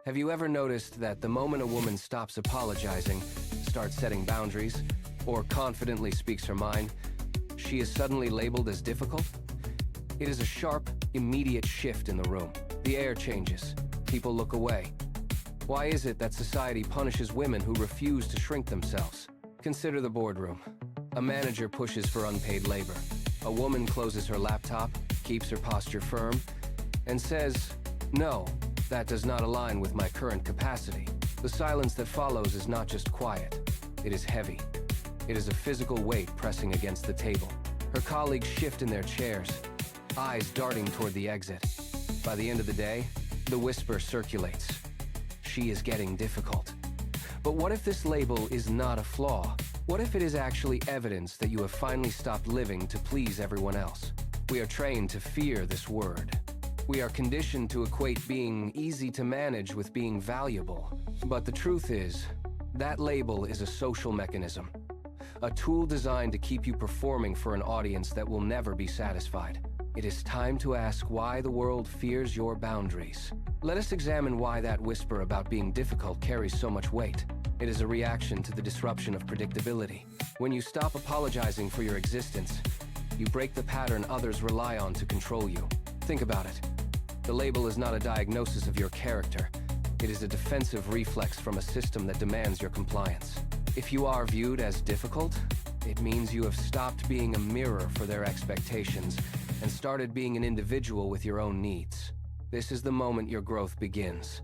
Have you ever noticed that the moment a woman stops apologizing, starts setting boundaries, or confidently speaks her mind, she is suddenly labeled as difficult? It is a sharp, immediate shift in the room. The air changes. People look away. Why is it that society punishes women who refuse to shrink themselves? Consider the boardroom. A manager pushes for unpaid labor. A woman closes her laptop, keeps her posture firm, and says, "No, that does not align with my current capacity." The silence that follows is not just quiet. It is heavy. It is a physical weight pressing against the table. Her colleagues shift in their chairs, eyes darting toward the exit. By the end of the day, the whisper circulates. She is getting difficult. But what if this label is not a flaw? What if it is actually evidence that you have finally stopped living to please everyone else? We are trained to fear this word. We are conditioned to equate being easy to manage with being valuable. But the truth is, that label is a social mechanism. A tool designed to keep you performing for an audience that will never be satisfied. It is time to ask why the world fears your boundaries. Let us examine why that whisper about being difficult carries so much weight. It is a reaction to the disruption of predictability. When you stop apologizing for your existence, you break the pattern others rely on to control you. Think about it. The label is not a diagnosis of your character. It is a defensive reflex from a system that demands your compliance. If you are viewed as difficult, it means you have stopped being a mirror for their expectations and started being an individual with your own needs. This is the moment your growth begins.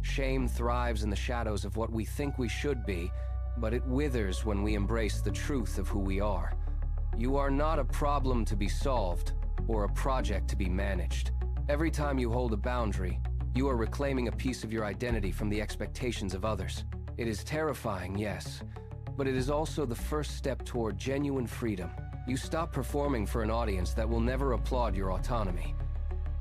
Shame thrives in the shadows of what we think we should be, but it withers when we embrace the truth of who we are. You are not a problem to be solved or a project to be managed. Every time you hold a boundary, you are reclaiming a piece of your identity from the expectations of others. It is terrifying, yes, but it is also the first step toward genuine freedom. You stop performing for an audience that will never applaud your autonomy.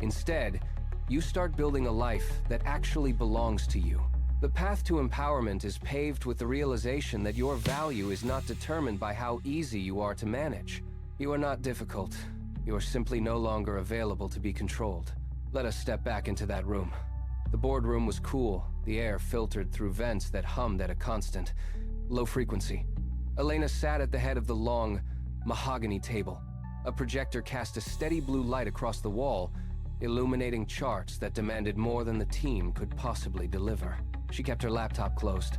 Instead, you start building a life that actually belongs to you. The path to empowerment is paved with the realization that your value is not determined by how easy you are to manage. You are not difficult. You are simply no longer available to be controlled. Let us step back into that room. The boardroom was cool, the air filtered through vents that hummed at a constant, low frequency. Elena sat at the head of the long, mahogany table. A projector cast a steady blue light across the wall, illuminating charts that demanded more than the team could possibly deliver. She kept her laptop closed.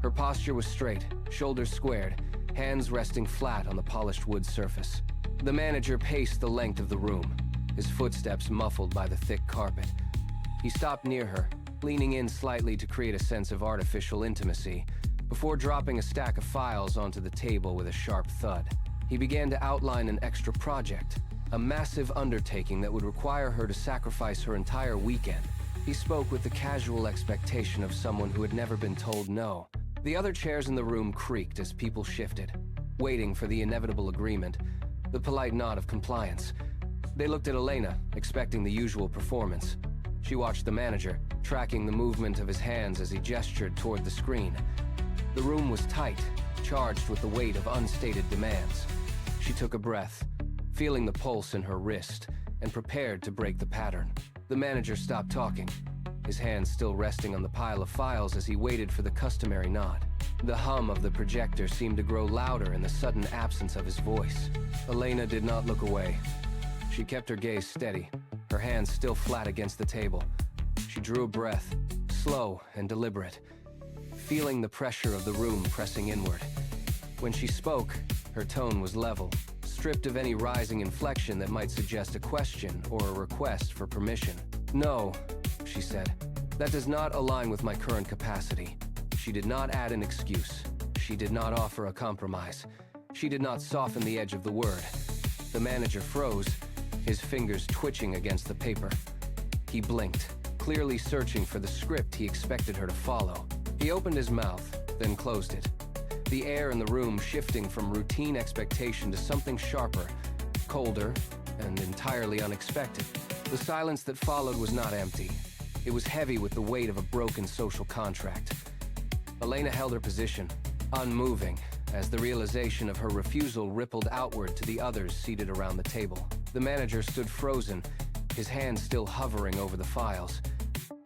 Her posture was straight, shoulders squared, hands resting flat on the polished wood surface. The manager paced the length of the room, his footsteps muffled by the thick carpet. He stopped near her, leaning in slightly to create a sense of artificial intimacy, before dropping a stack of files onto the table with a sharp thud. He began to outline an extra project, a massive undertaking that would require her to sacrifice her entire weekend. He spoke with the casual expectation of someone who had never been told no. The other chairs in the room creaked as people shifted, waiting for the inevitable agreement, the polite nod of compliance. They looked at Elena, expecting the usual performance. She watched the manager, tracking the movement of his hands as he gestured toward the screen. The room was tight, charged with the weight of unstated demands. She took a breath, feeling the pulse in her wrist, and prepared to break the pattern. The manager stopped talking, his hands still resting on the pile of files as he waited for the customary nod. The hum of the projector seemed to grow louder in the sudden absence of his voice. Elena did not look away. She kept her gaze steady, her hands still flat against the table. She drew a breath, slow and deliberate, feeling the pressure of the room pressing inward. When she spoke, her tone was level, stripped of any rising inflection that might suggest a question or a request for permission. "No," she said, "that does not align with my current capacity." She did not add an excuse. She did not offer a compromise. She did not soften the edge of the word. The manager froze, his fingers twitching against the paper. He blinked, clearly searching for the script he expected her to follow. He opened his mouth, then closed it. The air in the room shifting from routine expectation to something sharper, colder, and entirely unexpected. The silence that followed was not empty. It was heavy with the weight of a broken social contract. Elena held her position, unmoving, as the realization of her refusal rippled outward to the others seated around the table. The manager stood frozen, his hands still hovering over the files.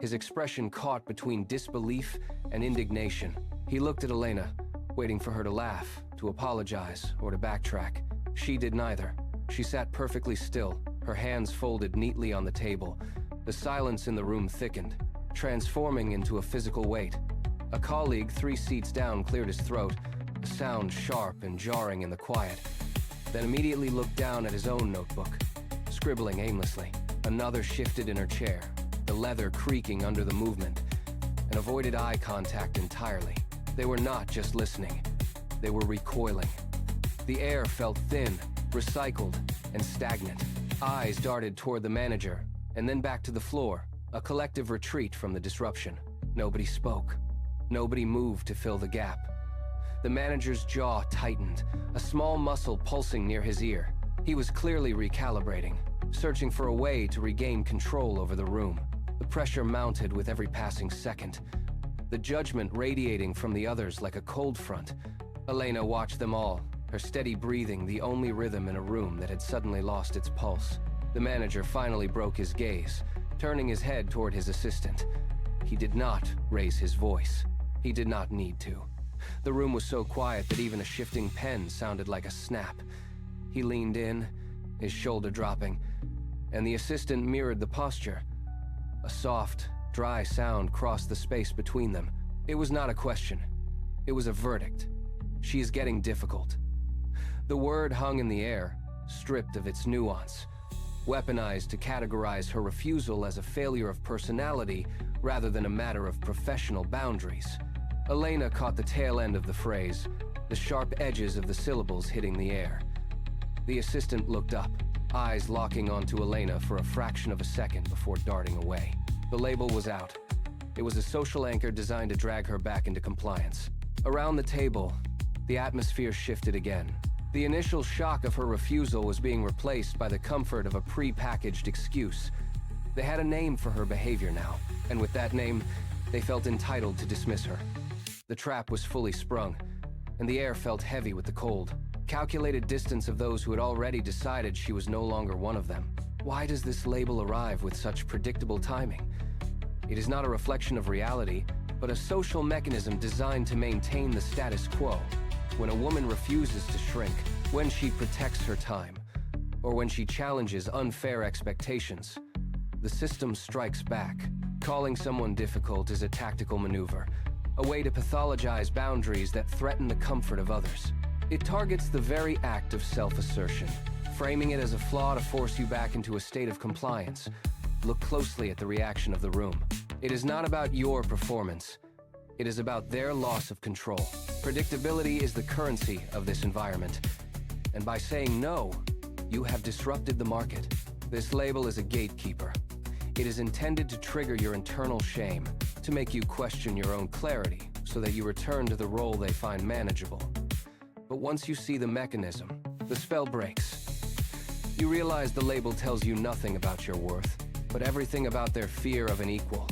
his expression caught between disbelief and indignation. He looked at Elena, waiting for her to laugh, to apologize, or to backtrack. She did neither. She sat perfectly still, her hands folded neatly on the table. The silence in the room thickened, transforming into a physical weight. A colleague 3 seats down cleared his throat, a sound sharp and jarring in the quiet, then immediately looked down at his own notebook, scribbling aimlessly. Another shifted in her chair, the leather creaking under the movement, and avoided eye contact entirely. They were not just listening, they were recoiling. The air felt thin, recycled, and stagnant. Eyes darted toward the manager, and then back to the floor, a collective retreat from the disruption. Nobody spoke. Nobody moved to fill the gap. The manager's jaw tightened, a small muscle pulsing near his ear. He was clearly recalibrating, searching for a way to regain control over the room. The pressure mounted with every passing second, the judgment radiating from the others like a cold front. Elena watched them all, her steady breathing the only rhythm in a room that had suddenly lost its pulse. The manager finally broke his gaze, turning his head toward his assistant. He did not raise his voice. He did not need to. The room was so quiet that even a shifting pen sounded like a snap. He leaned in, his shoulder dropping, and the assistant mirrored the posture. A soft, dry sound crossed the space between them. It was not a question. It was a verdict. She is getting difficult. The word hung in the air, stripped of its nuance, weaponized to categorize her refusal as a failure of personality rather than a matter of professional boundaries. Elena caught the tail end of the phrase, the sharp edges of the syllables hitting the air. The assistant looked up, eyes locking onto Elena for a fraction of a second before darting away. The label was out. It was a social anchor designed to drag her back into compliance. Around the table, the atmosphere shifted again. The initial shock of her refusal was being replaced by the comfort of a pre-packaged excuse. They had a name for her behavior now, and with that name, they felt entitled to dismiss her. The trap was fully sprung, and the air felt heavy with the cold. Calculated distance of those who had already decided she was no longer one of them. Why does this label arrive with such predictable timing? It is not a reflection of reality, but a social mechanism designed to maintain the status quo. When a woman refuses to shrink, when she protects her time, or when she challenges unfair expectations, the system strikes back. Calling someone difficult is a tactical maneuver, a way to pathologize boundaries that threaten the comfort of others. It targets the very act of self-assertion, framing it as a flaw to force you back into a state of compliance. Look closely at the reaction of the room. It is not about your performance. It is about their loss of control. Predictability is the currency of this environment. And by saying no, you have disrupted the market. This label is a gatekeeper. It is intended to trigger your internal shame, to make you question your own clarity, so that you return to the role they find manageable. But once you see the mechanism, the spell breaks. You realize the label tells you nothing about your worth, but everything about their fear of an equal.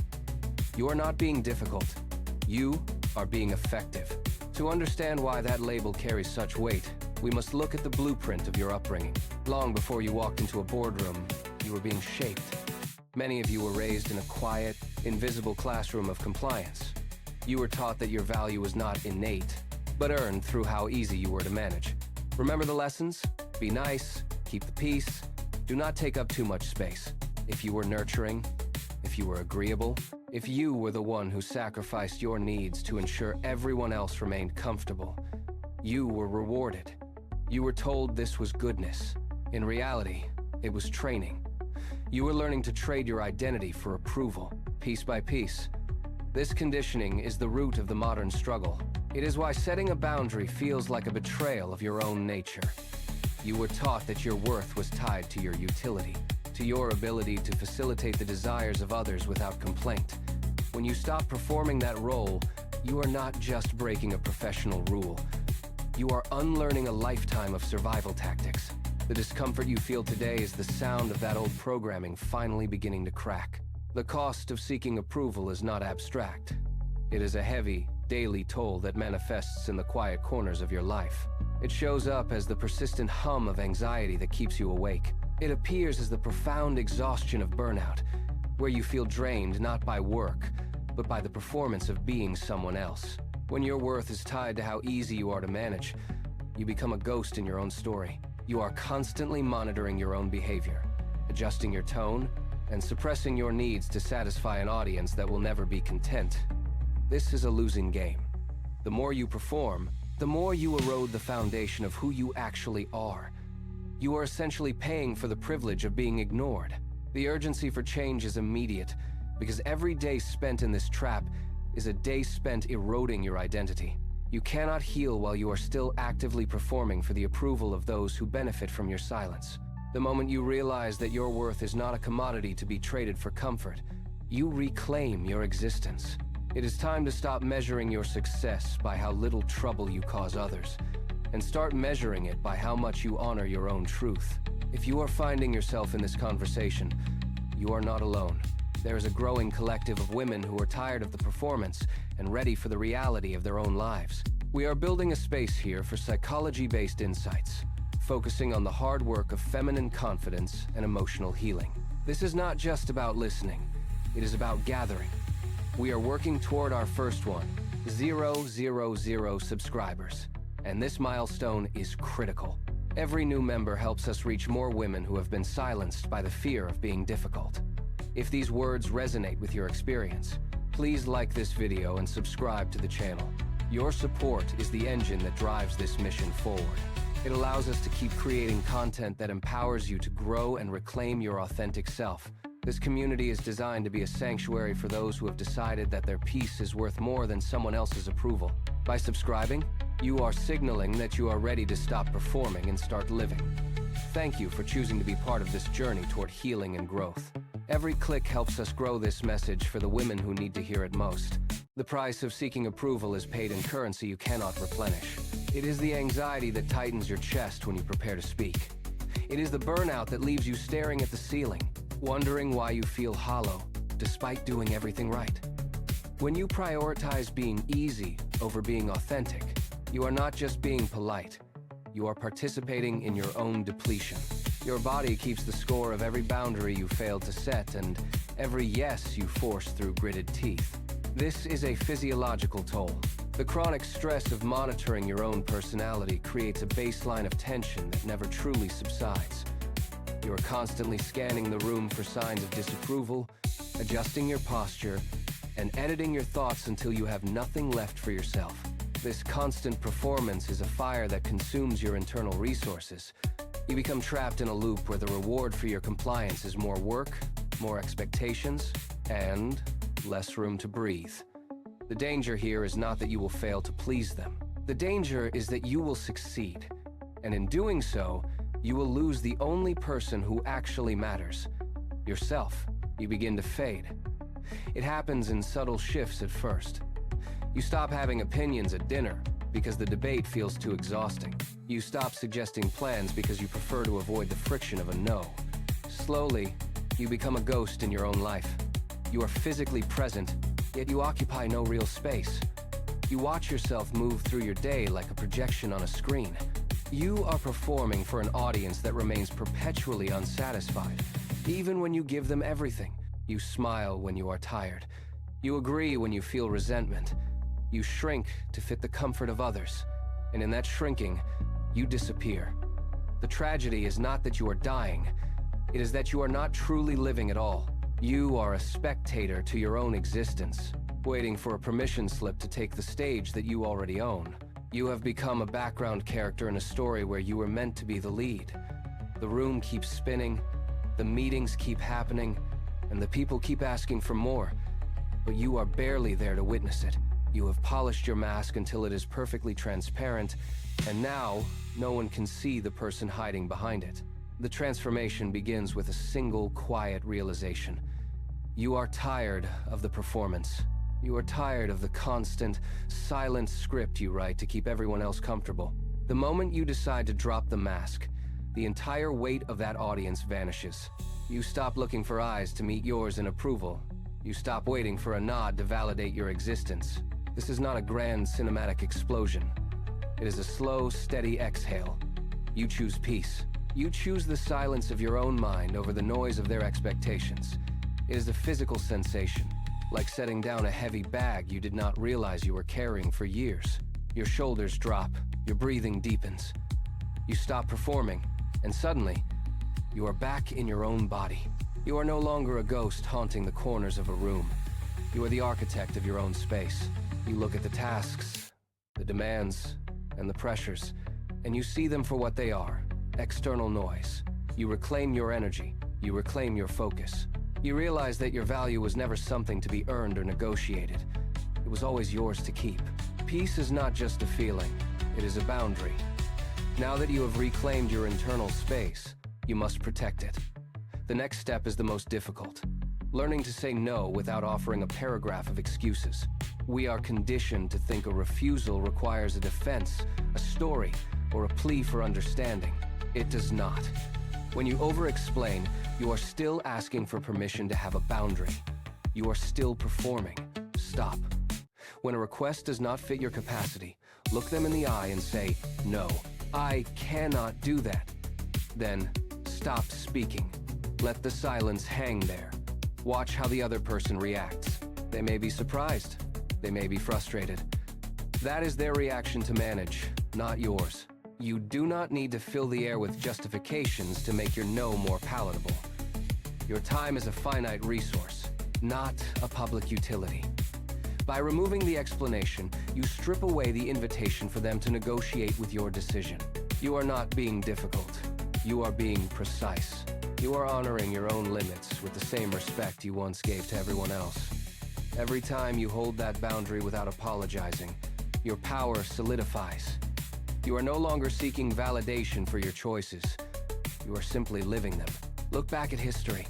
You are not being difficult. You are being effective. To understand why that label carries such weight, we must look at the blueprint of your upbringing. Long before you walked into a boardroom, you were being shaped. Many of you were raised in a quiet, invisible classroom of compliance. You were taught that your value was not innate, but earned through how easy you were to manage. Remember the lessons? Be nice, keep the peace, do not take up too much space. If you were nurturing, if you were agreeable, if you were the one who sacrificed your needs to ensure everyone else remained comfortable, you were rewarded. You were told this was goodness. In reality, it was training. You were learning to trade your identity for approval, piece by piece. This conditioning is the root of the modern struggle. It is why setting a boundary feels like a betrayal of your own nature. You were taught that your worth was tied to your utility, to your ability to facilitate the desires of others without complaint. When you stop performing that role, you are not just breaking a professional rule. You are unlearning a lifetime of survival tactics. The discomfort you feel today is the sound of that old programming finally beginning to crack. The cost of seeking approval is not abstract. It is a heavy, daily toll that manifests in the quiet corners of your life. It shows up as the persistent hum of anxiety that keeps you awake. It appears as the profound exhaustion of burnout, where you feel drained not by work, but by the performance of being someone else. When your worth is tied to how easy you are to manage, you become a ghost in your own story. You are constantly monitoring your own behavior, adjusting your tone, and suppressing your needs to satisfy an audience that will never be content. This is a losing game. The more you perform, the more you erode the foundation of who you actually are. You are essentially paying for the privilege of being ignored. The urgency for change is immediate, because every day spent in this trap is a day spent eroding your identity. You cannot heal while you are still actively performing for the approval of those who benefit from your silence. The moment you realize that your worth is not a commodity to be traded for comfort, you reclaim your existence. It is time to stop measuring your success by how little trouble you cause others, and start measuring it by how much you honor your own truth. If you are finding yourself in this conversation, you are not alone. There is a growing collective of women who are tired of the performance and ready for the reality of their own lives. We are building a space here for psychology-based insights, focusing on the hard work of feminine confidence and emotional healing. This is not just about listening, it is about gathering. We are working toward our first one, 000 subscribers, and this milestone is critical. Every new member helps us reach more women who have been silenced by the fear of being difficult. If these words resonate with your experience, please like this video and subscribe to the channel. Your support is the engine that drives this mission forward. It allows us to keep creating content that empowers you to grow and reclaim your authentic self. This community is designed to be a sanctuary for those who have decided that their peace is worth more than someone else's approval. By subscribing, you are signaling that you are ready to stop performing and start living. Thank you for choosing to be part of this journey toward healing and growth. Every click helps us grow this message for the women who need to hear it most. The price of seeking approval is paid in currency you cannot replenish. It is the anxiety that tightens your chest when you prepare to speak. It is the burnout that leaves you staring at the ceiling, wondering why you feel hollow, despite doing everything right. When you prioritize being easy over being authentic, you are not just being polite, you are participating in your own depletion. Your body keeps the score of every boundary you failed to set and every yes you forced through gritted teeth. This is a physiological toll. The chronic stress of monitoring your own personality creates a baseline of tension that never truly subsides. You are constantly scanning the room for signs of disapproval, adjusting your posture, and editing your thoughts until you have nothing left for yourself. This constant performance is a fire that consumes your internal resources. You become trapped in a loop where the reward for your compliance is more work, more expectations, and less room to breathe. The danger here is not that you will fail to please them. The danger is that you will succeed, and in doing so, you will lose the only person who actually matters, yourself. You begin to fade. It happens in subtle shifts at first. You stop having opinions at dinner because the debate feels too exhausting. You stop suggesting plans because you prefer to avoid the friction of a no. Slowly, you become a ghost in your own life. You are physically present, yet you occupy no real space. You watch yourself move through your day like a projection on a screen. You are performing for an audience that remains perpetually unsatisfied. Even when you give them everything, you smile when you are tired. You agree when you feel resentment. You shrink to fit the comfort of others. And in that shrinking, you disappear. The tragedy is not that you are dying. It is that you are not truly living at all. You are a spectator to your own existence, waiting for a permission slip to take the stage that you already own. You have become a background character in a story where you were meant to be the lead. The room keeps spinning, the meetings keep happening, and the people keep asking for more, but you are barely there to witness it. You have polished your mask until it is perfectly transparent, and now no one can see the person hiding behind it. The transformation begins with a single quiet realization. You are tired of the performance. You are tired of the constant, silent script you write to keep everyone else comfortable. The moment you decide to drop the mask, the entire weight of that audience vanishes. You stop looking for eyes to meet yours in approval. You stop waiting for a nod to validate your existence. This is not a grand cinematic explosion. It is a slow, steady exhale. You choose peace. You choose the silence of your own mind over the noise of their expectations. It is a physical sensation, like setting down a heavy bag you did not realize you were carrying for years. Your shoulders drop, your breathing deepens. You stop performing, and suddenly, you are back in your own body. You are no longer a ghost haunting the corners of a room. You are the architect of your own space. You look at the tasks, the demands, and the pressures, and you see them for what they are, external noise. You reclaim your energy. You reclaim your focus. You realize that your value was never something to be earned or negotiated. It was always yours to keep. Peace is not just a feeling, it is a boundary. Now that you have reclaimed your internal space, you must protect it. The next step is the most difficult. Learning to say no without offering a paragraph of excuses. We are conditioned to think a refusal requires a defense, a story, or a plea for understanding. It does not. When you over-explain, you are still asking for permission to have a boundary. You are still performing. Stop. When a request does not fit your capacity, look them in the eye and say, "No, I cannot do that." Then, stop speaking. Let the silence hang there. Watch how the other person reacts. They may be surprised. They may be frustrated. That is their reaction to manage, not yours. You do not need to fill the air with justifications to make your no more palatable. Your time is a finite resource, not a public utility. By removing the explanation, you strip away the invitation for them to negotiate with your decision. You are not being difficult. You are being precise. You are honoring your own limits with the same respect you once gave to everyone else. Every time you hold that boundary without apologizing, your power solidifies. You are no longer seeking validation for your choices. You are simply living them. Look back at history.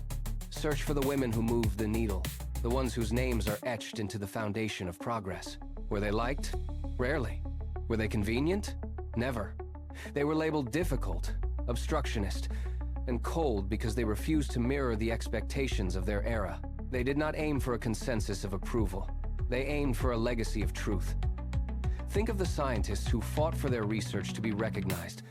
Search for the women who moved the needle, the ones whose names are etched into the foundation of progress. Were they liked? Rarely. Were they convenient? Never. They were labeled difficult, obstructionist, and cold because they refused to mirror the expectations of their era. They did not aim for a consensus of approval. They aimed for a legacy of truth. Think of the scientists who fought for their research to be recognized,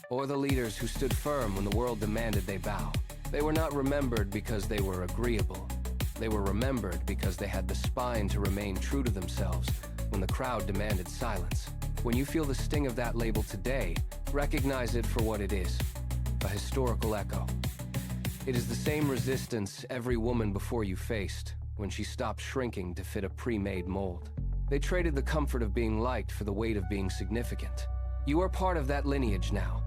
or the leaders who stood firm when the world demanded they bow. They were not remembered because they were agreeable. They were remembered because they had the spine to remain true to themselves when the crowd demanded silence. When you feel the sting of that label today, recognize it for what it is, a historical echo. It is the same resistance every woman before you faced when she stopped shrinking to fit a pre-made mold. They traded the comfort of being liked for the weight of being significant. You are part of that lineage now.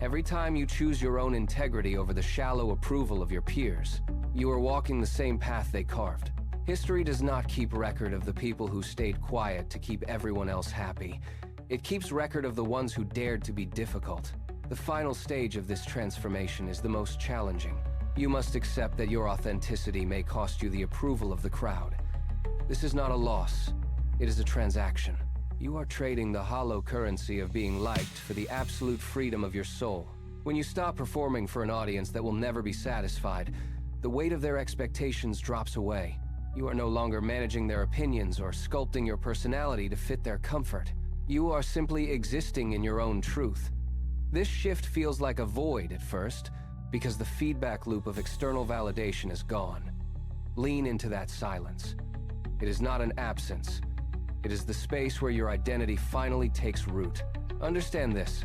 Every time you choose your own integrity over the shallow approval of your peers, you are walking the same path they carved. History does not keep record of the people who stayed quiet to keep everyone else happy. It keeps record of the ones who dared to be difficult. The final stage of this transformation is the most challenging. You must accept that your authenticity may cost you the approval of the crowd. This is not a loss. It is a transaction. You are trading the hollow currency of being liked for the absolute freedom of your soul. When you stop performing for an audience that will never be satisfied, the weight of their expectations drops away. You are no longer managing their opinions or sculpting your personality to fit their comfort. You are simply existing in your own truth. This shift feels like a void at first, because the feedback loop of external validation is gone. Lean into that silence. It is not an absence. It is the space where your identity finally takes root. Understand this.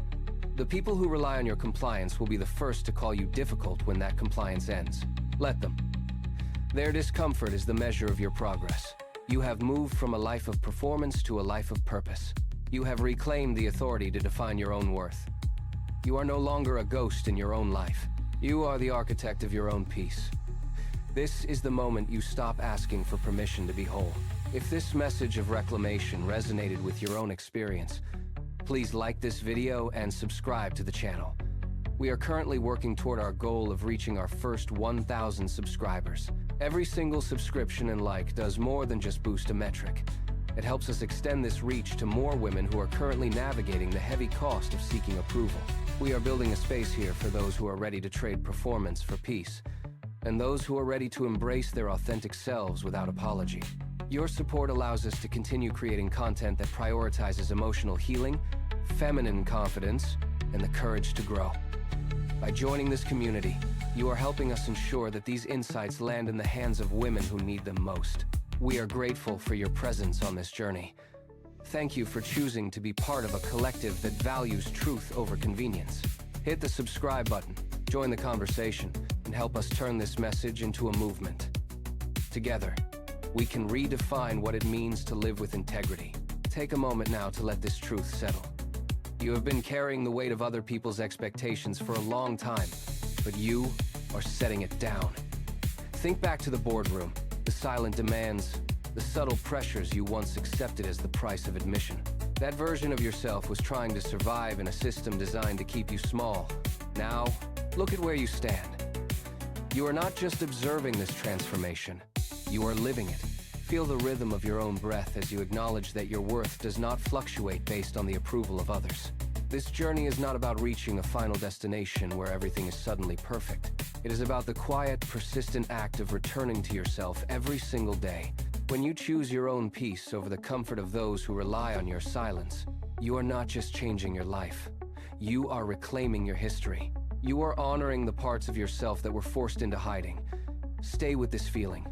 The people who rely on your compliance will be the first to call you difficult when that compliance ends. Let them. Their discomfort is the measure of your progress. You have moved from a life of performance to a life of purpose. You have reclaimed the authority to define your own worth. You are no longer a ghost in your own life. You are the architect of your own peace. This is the moment you stop asking for permission to be whole. If this message of reclamation resonated with your own experience, please like this video and subscribe to the channel. We are currently working toward our goal of reaching our first 1,000 subscribers. Every single subscription and like does more than just boost a metric. It helps us extend this reach to more women who are currently navigating the heavy cost of seeking approval. We are building a space here for those who are ready to trade performance for peace, and those who are ready to embrace their authentic selves without apology. Your support allows us to continue creating content that prioritizes emotional healing, feminine confidence, and the courage to grow. By joining this community, you are helping us ensure that these insights land in the hands of women who need them most. We are grateful for your presence on this journey. Thank you for choosing to be part of a collective that values truth over convenience. Hit the subscribe button, join the conversation, and help us turn this message into a movement. Together, we can redefine what it means to live with integrity. Take a moment now to let this truth settle. You have been carrying the weight of other people's expectations for a long time, but you are setting it down. Think back to the boardroom, the silent demands, the subtle pressures you once accepted as the price of admission. That version of yourself was trying to survive in a system designed to keep you small. Now, look at where you stand. You are not just observing this transformation, you are living it. Feel the rhythm of your own breath as you acknowledge that your worth does not fluctuate based on the approval of others. This journey is not about reaching a final destination where everything is suddenly perfect. It is about the quiet, persistent act of returning to yourself every single day. When you choose your own peace over the comfort of those who rely on your silence, you are not just changing your life. You are reclaiming your history. You are honoring the parts of yourself that were forced into hiding. Stay with this feeling.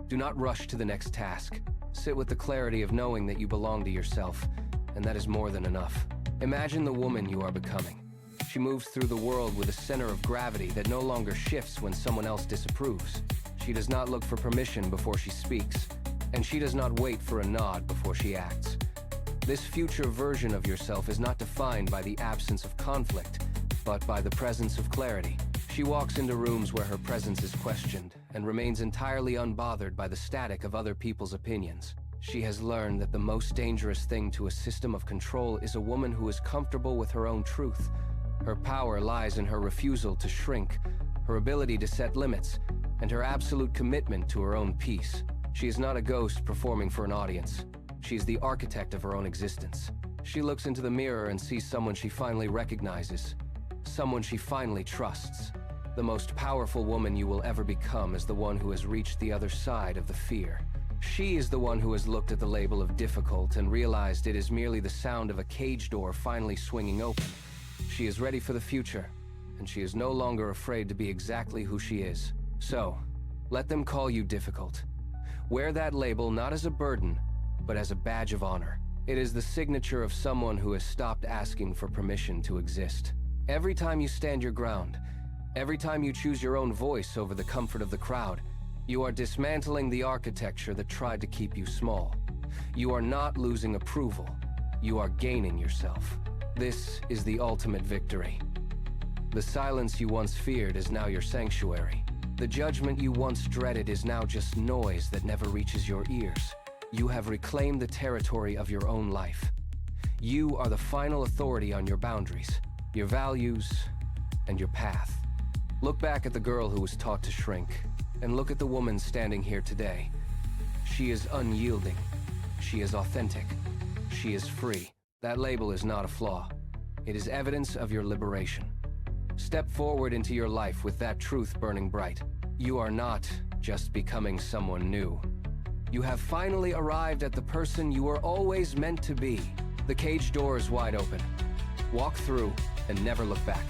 Do not rush to the next task. Sit with the clarity of knowing that you belong to yourself, and that is more than enough. Imagine the woman you are becoming. She moves through the world with a center of gravity that no longer shifts when someone else disapproves. She does not look for permission before she speaks, and she does not wait for a nod before she acts. This future version of yourself is not defined by the absence of conflict, but by the presence of clarity. She walks into rooms where her presence is questioned and remains entirely unbothered by the static of other people's opinions. She has learned that the most dangerous thing to a system of control is a woman who is comfortable with her own truth. Her power lies in her refusal to shrink, her ability to set limits, and her absolute commitment to her own peace. She is not a ghost performing for an audience. She is the architect of her own existence. She looks into the mirror and sees someone she finally recognizes, someone she finally trusts. The most powerful woman you will ever become is the one who has reached the other side of the fear. She is the one who has looked at the label of difficult and realized it is merely the sound of a cage door finally swinging open. She is ready for the future, and she is no longer afraid to be exactly who she is. So, let them call you difficult. Wear that label not as a burden, but as a badge of honor. It is the signature of someone who has stopped asking for permission to exist. Every time you stand your ground, every time you choose your own voice over the comfort of the crowd, you are dismantling the architecture that tried to keep you small. You are not losing approval. You are gaining yourself. This is the ultimate victory. The silence you once feared is now your sanctuary. The judgment you once dreaded is now just noise that never reaches your ears. You have reclaimed the territory of your own life. You are the final authority on your boundaries, your values, and your path. Look back at the girl who was taught to shrink, and look at the woman standing here today. She is unyielding. She is authentic. She is free. That label is not a flaw. It is evidence of your liberation. Step forward into your life with that truth burning bright. You are not just becoming someone new. You have finally arrived at the person you were always meant to be. The cage door is wide open. Walk through and never look back.